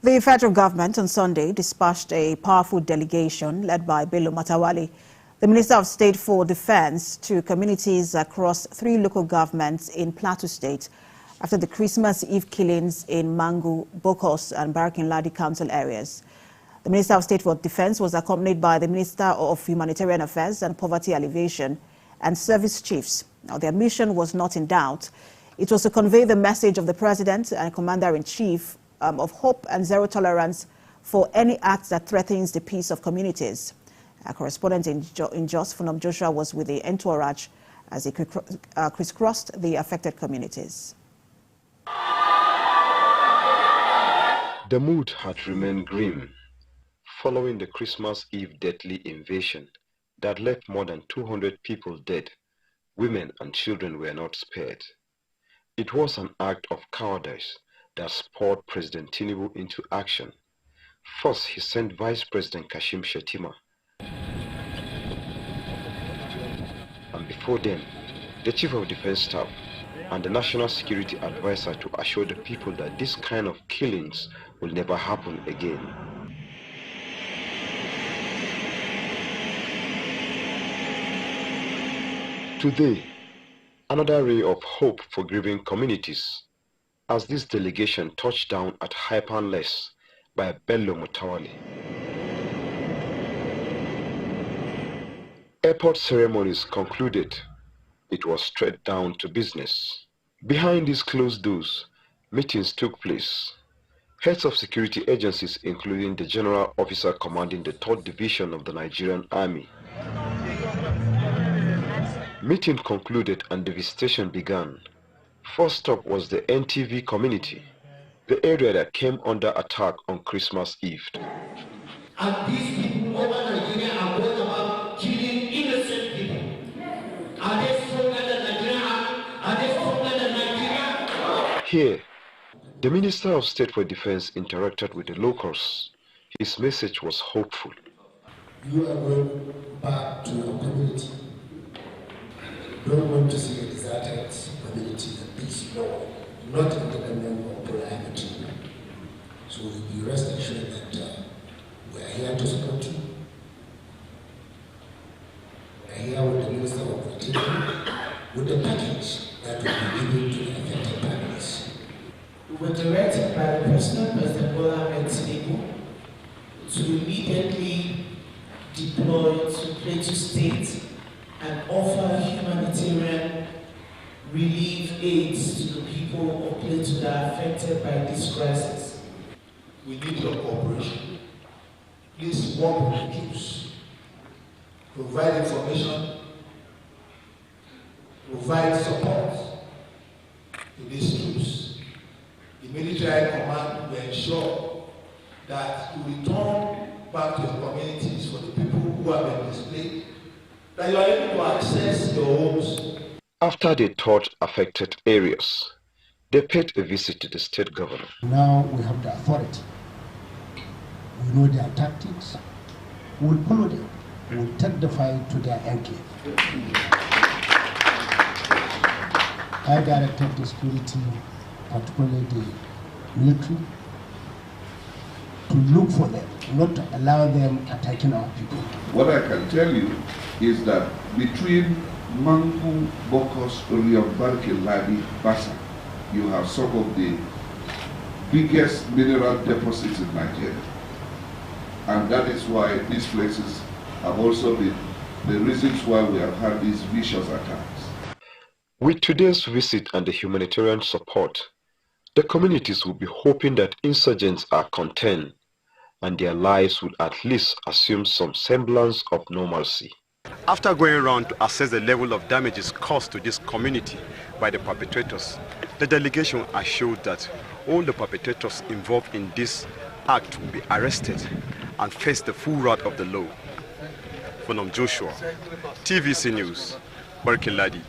The federal government on Sunday dispatched a powerful delegation led by Bello Matawalle, the Minister of State for Defense, to communities across 3 local governments in Plateau State after the Christmas Eve killings in Mangu, Bokkos and Ladi council areas. The Minister of State for Defense was accompanied by the Minister of Humanitarian Affairs and Poverty Alleviation and service chiefs. Now, their mission was not in doubt. It was to convey the message of the President and Commander-in-Chief of hope and zero tolerance for any act that threatens the peace of communities. Our correspondent in Jos, Joshua, was with the entourage as they crisscrossed the affected communities. The mood had remained grim following the Christmas Eve deadly invasion that left more than 200 people dead. Women and children were not spared. It was an act of cowardice that spurred President Tinubu into action. First, he sent Vice President Kashim Shettima, and before then, the Chief of Defense Staff and the National Security Advisor to assure the people that this kind of killings will never happen again. Today, another ray of hope for grieving communities as this delegation touched down at Hypanless by Bello Matawalle. Airport ceremonies concluded. It was straight down to business. Behind these closed doors, meetings took place. Heads of security agencies, including the General Officer commanding the 3rd Division of the Nigerian Army. Meeting concluded and the visitation began. First stop was the NTV community, the area that came under attack on Christmas Eve. And these people over Nigeria are worried about killing innocent people. Are they stronger than Nigeria? Are they stronger than Nigeria? Here, the Minister of State for Defense interacted with the locals. His message was hopeful. You are going back to your community. You don't want to see a deserted community that peace, no, not independent or private. So you rest assured that we are here to support you. We are here with the Minister of Interior, with the package that will be given to the affected families. We were directed by the President Bola Tinubu to immediately deploy to Plateau State and offer humanitarian relief aids to the people of Plateau that are affected by this crisis. We need your cooperation. Please work with the troops. Provide information. Provide support to these troops. The military command will ensure that you return back to the communities for the people who have been displaced, that you are able to access your homes. After they touched affected areas, they paid a visit to the state governor. Now we have the authority. We know their tactics. We will follow them. We will take the fight to their enclave. I directed the security, particularly the military, to look for them, not to allow them attacking our people. What I can tell you is that between Mangu, Bokkos, Ladi, Basa, you have some of the biggest mineral deposits in Nigeria. And that is why these places have also been the reasons why we have had these vicious attacks. With today's visit and the humanitarian support, the communities will be hoping that insurgents are contained and their lives will at least assume some semblance of normalcy. After going around to assess the level of damages caused to this community by the perpetrators, the delegation assured that all the perpetrators involved in this act will be arrested and face the full wrath of the law. From Joshua, TVC News, Ladi.